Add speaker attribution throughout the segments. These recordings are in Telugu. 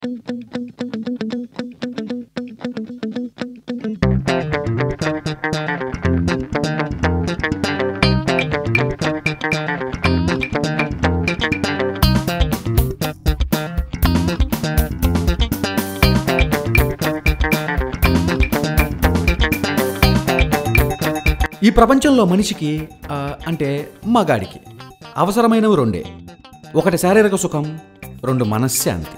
Speaker 1: ఈ ప్రపంచంలో మనిషికి అంటే మగాడికి అవసరమైనవి రెండే. ఒకటి శారీరక సుఖం, రెండు మనశ్శాంతి.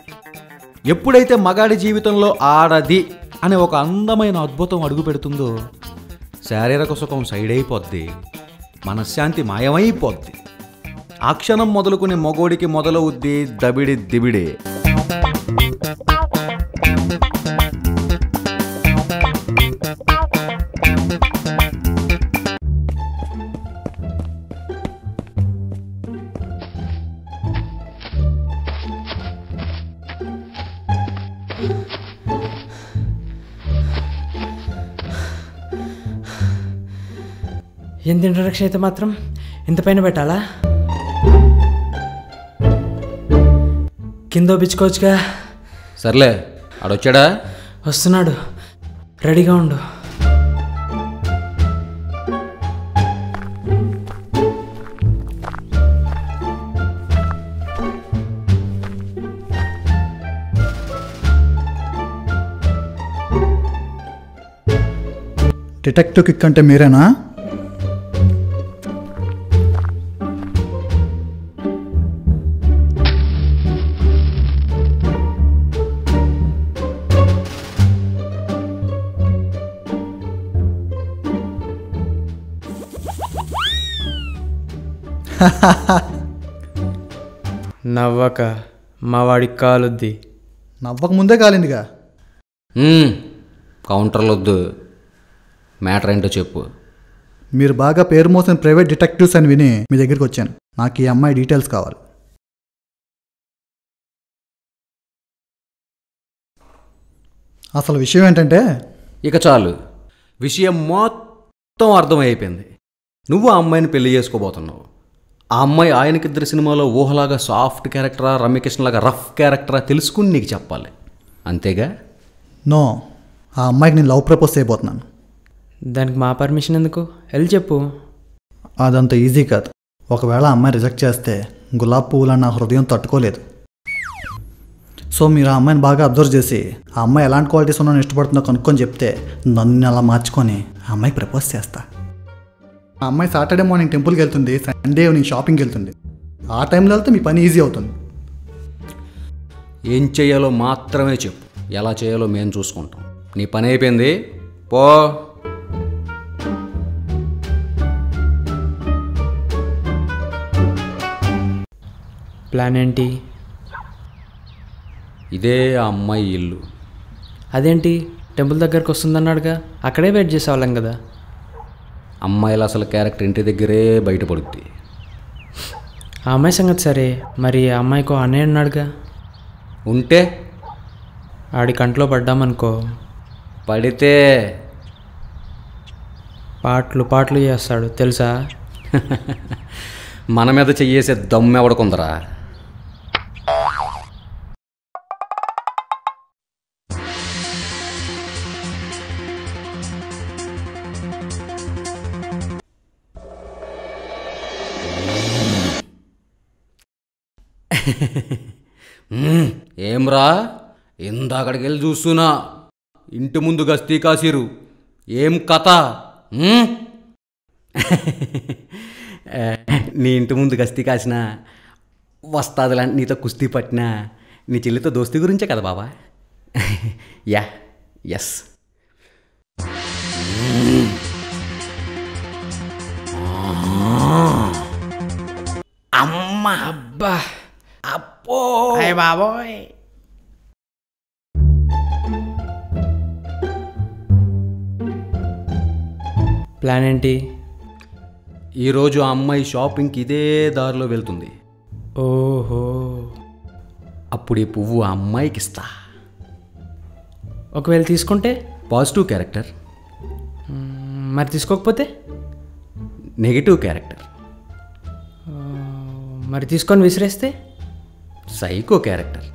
Speaker 1: ఎప్పుడైతే మగాడి జీవితంలో ఆడది అనే ఒక అందమైన అద్భుతం అడుగు పెడుతుందో శారీరక సుఖం సైడ్ అయిపోద్ది, మనశ్శాంతి మాయమైపోద్ది. ఆ క్షణం మొదలుకునే మగోడికి మొదలవుద్ది దబిడి దిబిడే.
Speaker 2: ఎంత ఇంట్రడక్షన్ అయితే మాత్రం ఇంత పైన పెట్టాలా? కింద పిచ్చుకోవచ్చుగా.
Speaker 1: సర్లే, ఆడొచ్చాడా?
Speaker 2: వస్తున్నాడు, రెడీగా ఉండు.
Speaker 3: డిటెక్టివ్ కిక్ అంటే మీరేనా?
Speaker 2: నవ్వక మా వాడికి కాలుద్ది.
Speaker 3: నవ్వక ముందే కాలిందిగా.
Speaker 1: కౌంటర్లు వద్దు, మ్యాటర్ ఏంటో చెప్పు.
Speaker 3: మీరు బాగా పేరు మోసిన ప్రైవేట్ డిటెక్టివ్స్ అని విని మీ దగ్గరికి వచ్చాను. నాకు ఈ అమ్మాయి డీటెయిల్స్ కావాలి. అసలు విషయం ఏంటంటే,
Speaker 1: ఇక చాలు, విషయం మొత్తం అర్థమైపోయింది. నువ్వు ఆ అమ్మాయిని పెళ్లి చేసుకోబోతున్నావు. ఆ అమ్మాయి ఆయనకిద్దరి సినిమాలో ఊహలాగా సాఫ్ట్ క్యారెక్టరా, రమ్యకృష్ణ లాగా రఫ్ క్యారెక్టరా తెలుసుకుని నీకు చెప్పాలి, అంతేగా?
Speaker 3: నో, ఆ అమ్మాయికి నేను లవ్ ప్రపోజ్ చేయబోతున్నాను.
Speaker 2: దానికి మా పర్మిషన్ ఎందుకు? వెళ్ళి చెప్పు.
Speaker 3: అదంత ఈజీ కాదు. ఒకవేళ ఆ అమ్మాయి రిజెక్ట్ చేస్తే గులాబ్ పువ్వులని నా హృదయం తట్టుకోలేదు. సో మీరు ఆ అమ్మాయిని బాగా అబ్జర్వ్ చేసి ఆ అమ్మాయి ఎలాంటి క్వాలిటీస్ ఉన్నా ఇష్టపడుతుందో కనుక్కొని చెప్తే నన్ను అలా మార్చుకొని ఆ అమ్మాయికి ప్రపోజ్ చేస్తా. ఆ అమ్మాయి సాటర్డే మార్నింగ్ టెంపుల్కి వెళ్తుంది, సండే ఈవినింగ్ షాపింగ్కి వెళ్తుంది. ఆ టైంలో వెళ్తే మీ పని ఈజీ అవుతుంది.
Speaker 1: ఏం చేయాలో మాత్రమే చెప్పు, ఎలా చేయాలో మేము చూసుకుంటాం. నీ పని అయిపోయింది, పో.
Speaker 2: ప్లాన్ ఏంటి?
Speaker 1: ఇదే ఆ అమ్మాయి ఇల్లు.
Speaker 2: అదేంటి టెంపుల్ దగ్గరకు వస్తుందన్నాడుగా, అక్కడే వెయిట్ చేసేవాళ్ళం కదా.
Speaker 1: అమ్మాయిలు అసలు క్యారెక్టర్ ఇంటి దగ్గరే బయటపడుద్ది.
Speaker 2: ఆ అమ్మాయి సంగతి సరే, మరి ఆ అమ్మాయికో అన్నయ్య ఉన్నాడుగా.
Speaker 1: ఉంటే
Speaker 2: ఆడి కంట్లో పడ్డామనుకో,
Speaker 1: పడితే
Speaker 2: పాటలు చేస్తాడు తెలుసా.
Speaker 1: మన మీద చెయ్యేసే దమ్మెవడకుందరా. ఏమ్రా, ఇందాకడికి వెళ్ళి చూస్తున్నా, ఇంటి ముందు గస్తీ కాసిరు, ఏం కథ? నీ ఇంటి ముందు గస్తీ కాసినా, వస్తాదులాంటి నీతో కుస్తీ పట్టినా, నీ చెల్లితో దోస్తీ గురించే కదా బాబా. Yeah, yes. అమ్మా,
Speaker 2: అబ్బా,
Speaker 1: అప్పో,
Speaker 2: బాబోయ్. ప్లాన్ ఏంటి?
Speaker 1: ఈరోజు ఆ అమ్మాయి షాపింగ్కి ఇదే దారిలో వెళ్తుంది.
Speaker 2: ఓహో,
Speaker 1: అప్పుడు ఈ పువ్వు ఆ అమ్మాయికి ఇస్తా.
Speaker 2: ఒకవేళ తీసుకుంటే
Speaker 1: పాజిటివ్ క్యారెక్టర్,
Speaker 2: మరి తీసుకోకపోతే
Speaker 1: నెగిటివ్ క్యారెక్టర్.
Speaker 2: మరి తీసుకొని విసిరేస్తే
Speaker 1: సైకో క్యారెక్టర్.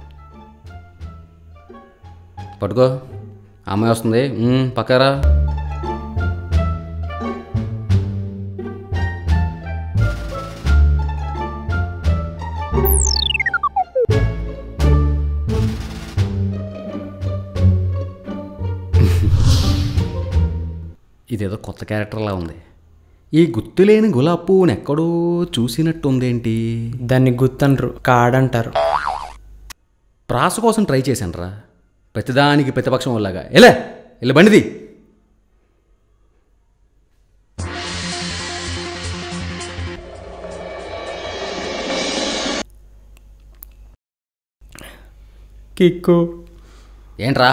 Speaker 1: పట్టుకో, అమ్మాయి వస్తుంది. పక్కరా. ఇదేదో కొత్త క్యారెక్టర్లా ఉంది. ఈ గుర్తులేని గులాబ్ పువ్వుని ఎక్కడో చూసినట్టుందేంటి?
Speaker 2: దాన్ని గుర్తనరు, కాడంటారు.
Speaker 1: ప్రాస కోసం ట్రై చేశాను రా, ప్రతిదానికి ప్రతిపక్షం వల్లగా. ఎలా ఇలా బండిది.
Speaker 2: కిక్కు
Speaker 1: ఏంట్రా?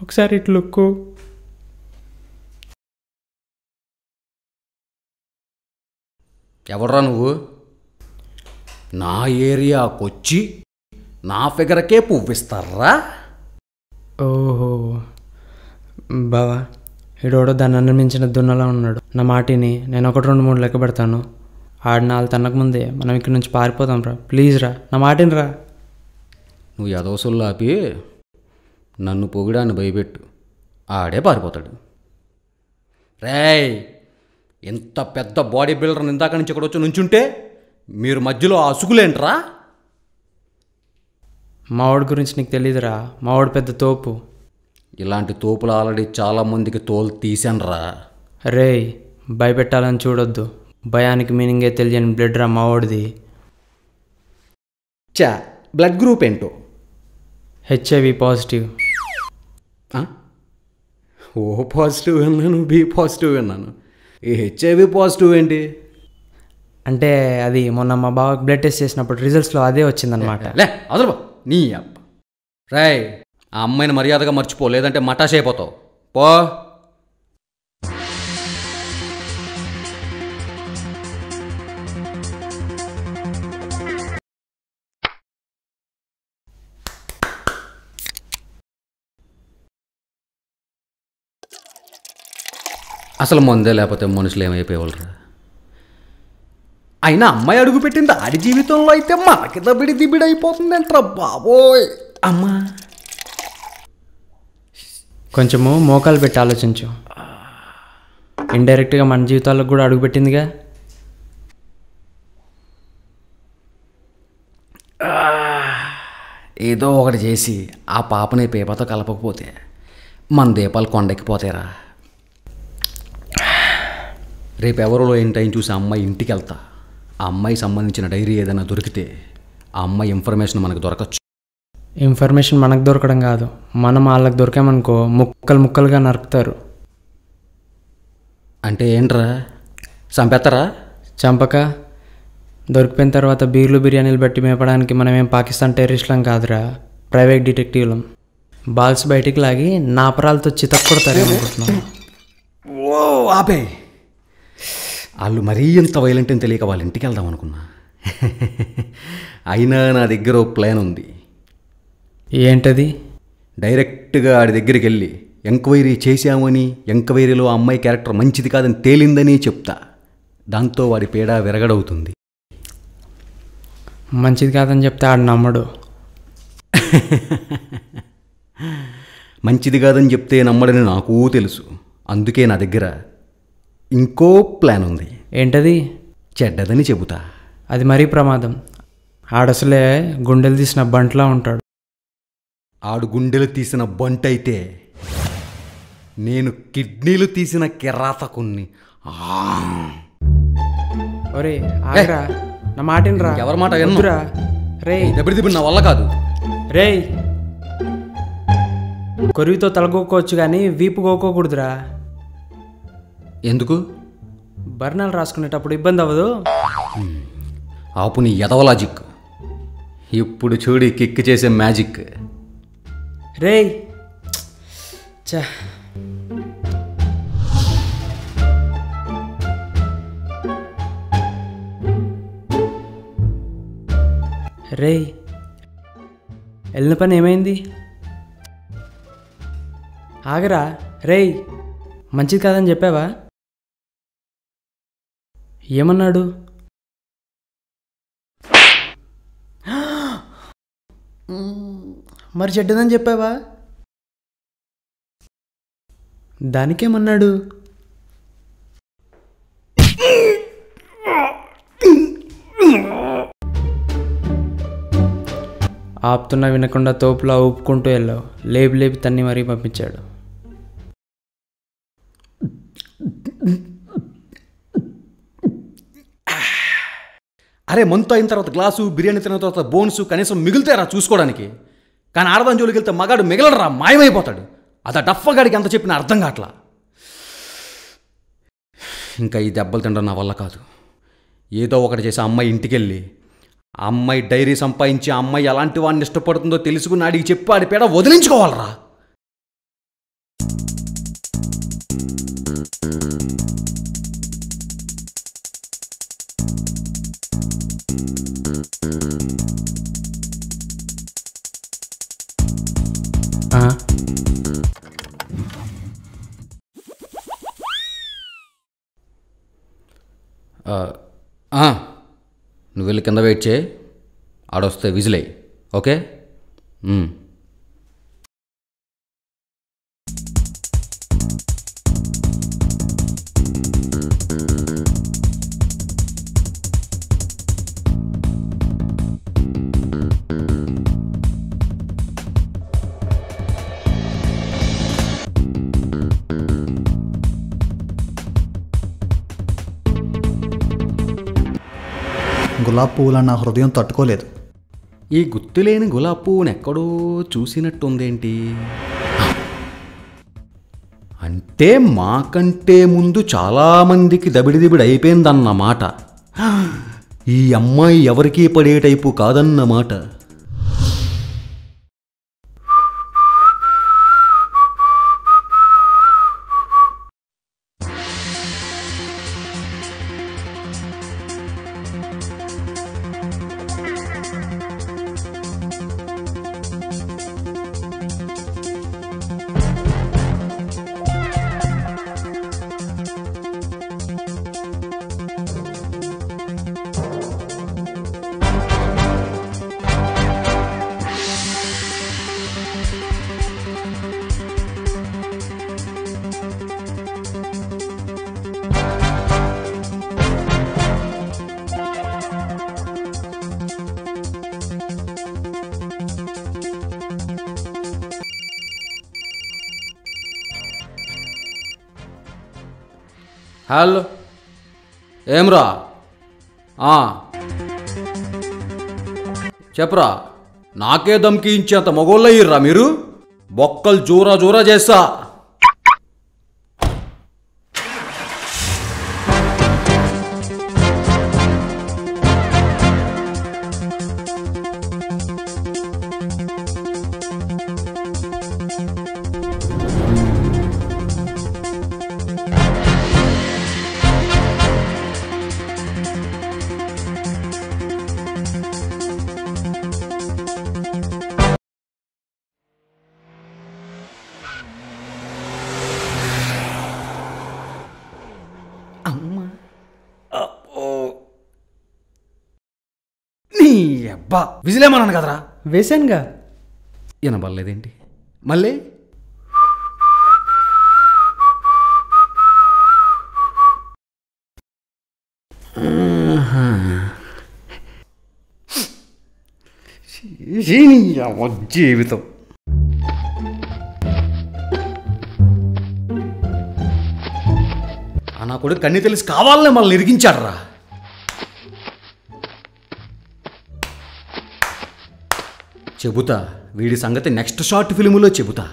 Speaker 2: ఒకసారి ఇటు లుక్కు.
Speaker 1: ఎవడ్రా నువ్వు? నా ఏరియాకొచ్చి నా ఫిగర్కే పువ్విస్తారా?
Speaker 2: ఓహో బావా, ఈడోడో దాన్ని అనిపించిన దున్నలా ఉన్నాడు. నా మాటిని నేను 1, 2, 3 లెక్క పెడతాను. ఆడిన వాళ్ళు తనకు ముందే మనం ఇక్కడి నుంచి పారిపోదాం రా. ప్లీజ్ రా, నా మాటిని రా.
Speaker 1: నువ్వు యదవసల్లో ఆపి నన్ను పొగిడాన్ని భయపెట్టు, ఆడే పారిపోతాడు. రేయ్, ఇంత పెద్ద బాడీ బిల్డర్ని ఇందాక నుంచి ఇక్కడ వచ్చి నుంచుంటే మీరు మధ్యలో అసుగులేంట్రా?
Speaker 2: మావాడి గురించి నీకు తెలీదురా, మావాడు పెద్ద తోపు.
Speaker 1: ఇలాంటి తోపులు ఆల్రెడీ చాలామందికి తోలు తీశానురా.
Speaker 2: రేయ్, భయపెట్టాలని చూడొద్దు. భయానికి మీనింగే తెలియని బ్లడ్ రా మావాడిది.
Speaker 1: చా, బ్లడ్ గ్రూప్ ఏంటో?
Speaker 2: HIV positive.
Speaker 1: ఓ పాజిటివ్ విన్నాను, బి పాజిటివ్ విన్నాను. ఈ HIV పాజిటివ్ ఏంటి?
Speaker 2: అంటే అది మొన్న మా బావకి బ్లడ్ టెస్ట్ చేసినప్పుడు రిజల్ట్స్లో అదే వచ్చిందనమాట.
Speaker 1: లే అసలు నీ అప్ప. రాయ్, ఆ అమ్మాయిని మర్యాదగా మర్చిపో, లేదంటే మటాష్ అయిపోతావు. పో. అసలు మందే లేకపోతే మనుషులు ఏమైపోయేవాళ్ళరా? అయినా అమ్మాయి అడుగు పెట్టింది ఆడి జీవితంలో అయితే మనకి దబిడి దిబిడి అయిపోతుందంటరా బాబోయ్. అమ్మా,
Speaker 2: కొంచెము మోకాలు పెట్టి ఆలోచించు. ఇండైరెక్ట్గా మన జీవితాలకు కూడా అడుగుపెట్టిందిగా.
Speaker 1: ఏదో ఒకటి చేసి ఆ పాపని పేపతో కలపకపోతే మన దీపాలు కొండెక్కిపోతాయిరా. రేపు ఎవరిలో ఏంటని చూసి ఆ అమ్మాయి ఇంటికి వెళ్తా. ఆ అమ్మాయికి సంబంధించిన డైరీ ఏదైనా దొరికితే ఆ అమ్మాయి ఇన్ఫర్మేషన్ మనకు దొరకచ్చు.
Speaker 2: ఇన్ఫర్మేషన్ మనకు దొరకడం కాదు, మనం వాళ్ళకి దొరికామనుకో ముక్కలు ముక్కలుగా నరుకుతారు.
Speaker 1: అంటే ఏంట్రా, చంపేస్తారా?
Speaker 2: చంపక దొరికిపోయిన తర్వాత బీర్లు బిర్యానీలు బట్టి మేపడానికి మనమేం పాకిస్తాన్ టెర్రరిస్టులం కాదురా, ప్రైవేట్ డిటెక్టివ్లం. బాల్స్ బయటికి లాగి నాపరాలతో చితక్కొడతారేమనుకుంటున్నాం.
Speaker 1: ఓ ఆపే, వాళ్ళు మరీ ఇంత వైలెంట్ అని తెలియక వాళ్ళ ఇంటికి వెళ్దాం అనుకున్నా. అయినా నా దగ్గర ఓ ప్లాన్ ఉంది.
Speaker 2: ఏంటది?
Speaker 1: డైరెక్ట్గా ఆడి దగ్గరికి వెళ్ళి ఎంక్వైరీ చేశామని, ఎంక్వైరీలో ఆ అమ్మాయి క్యారెక్టర్ మంచిది కాదని తేలిందని చెప్తా. దాంతో వాడి పేడ విరగడవుతుంది.
Speaker 2: మంచిది కాదని చెప్తే ఆడు నమ్మడు.
Speaker 1: మంచిది కాదని చెప్తే నమ్మడని నాకు తెలుసు. అందుకే నా దగ్గర ఇంకో ప్లాన్ ఉంది.
Speaker 2: ఏంటది?
Speaker 1: చెడ్డదని చెబుతా.
Speaker 2: అది మరీ ప్రమాదం. ఆడసలే గుండెలు తీసిన బంట్లా ఉంటాడు.
Speaker 1: ఆడు గుండెలు తీసిన బంటైతే నేను కిడ్నీలు తీసిన కిరాతకుణ్ణి.
Speaker 2: ఒరే ఆగరా, నా మాటినరా.
Speaker 1: ఎవరి మాట
Speaker 2: వినరా? రేయ్
Speaker 1: దెబ్బడి నా వల్ల కాదు.
Speaker 2: రేయ్, కొరివితో తలగొక్కోవచ్చు కానీ వీపు గోక్కోకూడదురా.
Speaker 1: ఎందుకు?
Speaker 2: బర్ణాలు రాసుకునేటప్పుడు ఇబ్బంది అవ్వదు.
Speaker 1: ఆపు నీ ఎదవ లాజిక్. ఇప్పుడు చూడి కిక్ చేసే మ్యాజిక్.
Speaker 2: రేయ్ చా, రేయ్ వెళ్ళిన పని ఏమైంది? ఆగరా. రేయ్, మంచిది కాదని చెప్పావా? ఏమన్నాడు? మరి చెడ్డదని చెప్పావా? దానికేమన్నాడు? ఆపుతున్నా వినకుండా తోపులా ఊపుకుంటూ వెళ్ళావు. లేపి లేపి తన్ని మరీ పంపించాడు.
Speaker 1: అరే మంతు అయిన తర్వాత గ్లాసు, బిర్యానీ తిన్న తర్వాత బోన్స్ కనీసం మిగులుతారా చూసుకోవడానికి. కానీ ఆడదాని జోలికి వెళ్తే మగాడు మిగలడరా, మాయమైపోతాడు. అదా డఫ్ఫగాడికి ఎంత చెప్పినా అర్థం కావట్లా. ఇంకా ఈ దెబ్బలు తినడం నా వల్ల కాదు. ఏదో ఒకటి చేసి ఆ అమ్మాయి ఇంటికి వెళ్ళి ఆ అమ్మాయి డైరీ సంపాదించి ఆ అమ్మాయి ఎలాంటి వాడిని ఇష్టపడుతుందో తెలుసుకుని అడిగి చెప్పి ఆడి పేడ వదిలించుకోవాలరా. నువ్వు వెళ్ళి కింద వెయిట్ చేయి, ఆడొస్తే విజిలే. ఓకే?
Speaker 3: గులాబీ పువ్వులన్న హృదయం తట్టుకోలేదు.
Speaker 1: ఈ గుర్తులేని గులాబీ పువ్వును ఎక్కడో చూసినట్టుందేంటి? అంటే మాకంటే ముందు చాలామందికి దబిడిదిబిడి అయిపోయిందన్నమాట. ఈ అమ్మాయి ఎవరికీ పడే టైపు కాదన్నమాట. హలో, ఏమ్రా? చెప్పరా. నాకే దమ్కి ఇచ్చేంత మగోళ్ళు అయ్యిర్రా మీరు? బొక్కలు జోరా జోరా చేస్తా. అబ్బా, విజిలేమన్నాను కదరా.
Speaker 2: వేసానుగా.
Speaker 1: వినబడలేదేంటి మళ్ళీ? జీవితం నా కొడుకు కన్నీ తెలిసి కావాలనే మనల్ని ఇరిగించాడరా. చెబుతా వీడి సంగతి నెక్స్ట్ షార్ట్ ఫిల్ములో చెబుతా.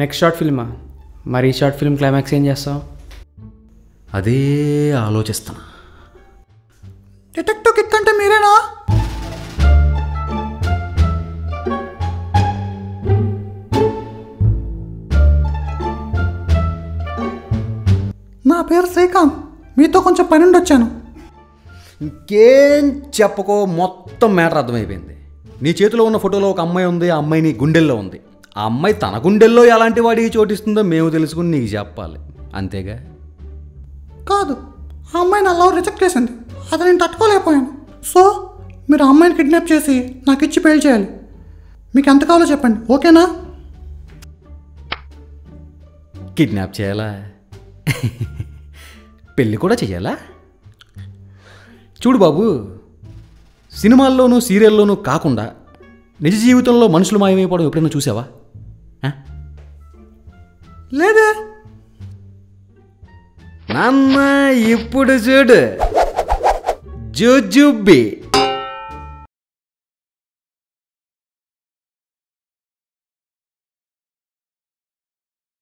Speaker 2: నెక్స్ట్ షార్ట్ ఫిల్మా? మరి ఈ షార్ట్ ఫిల్మ్ క్లైమాక్స్ ఏం చేస్తావు?
Speaker 1: అదే ఆలోచిస్తున్నా.
Speaker 3: డిటెక్టివ్ కిక్ అంటే మీరేనా? నా పేరు శ్రీకాంత్, మీతో కొంచెం పని ఉండి వచ్చాను.
Speaker 1: ఇంకేం చెప్పకో, మొత్తం మ్యాటర్ అర్థమైపోయింది. నీ చేతిలో ఉన్న ఫోటోలో ఒక అమ్మాయి ఉంది, ఆ అమ్మాయి నీ గుండెల్లో ఉంది. ఆ అమ్మాయి తన గుండెల్లో ఎలాంటి వాడికి చోటిస్తుందో మేము తెలుసుకుని నీకు చెప్పాలి, అంతేగా?
Speaker 3: కాదు, ఆ అమ్మాయి నా లవ్ రిజెక్ట్ చేసింది, అది నేను తట్టుకోలేకపోయాను. సో మీరు ఆ అమ్మాయిని కిడ్నాప్ చేసి నాకు ఇచ్చి పెళ్లి చేయాలి. మీకు ఎంత కావాలో చెప్పండి, ఓకేనా?
Speaker 1: కిడ్నాప్ చేయాలా? పెళ్ళి కూడా చెయ్యాలా? చూడు బాబు, సినిమాల్లోనూ సీరియల్లోనూ కాకుండా నిజ జీవితంలో మనుషులు మాయమైపోవడం ఎప్పుడైనా చూసావా? లేదా? నాన్న ఇప్పుడు చూడు, జుజుబి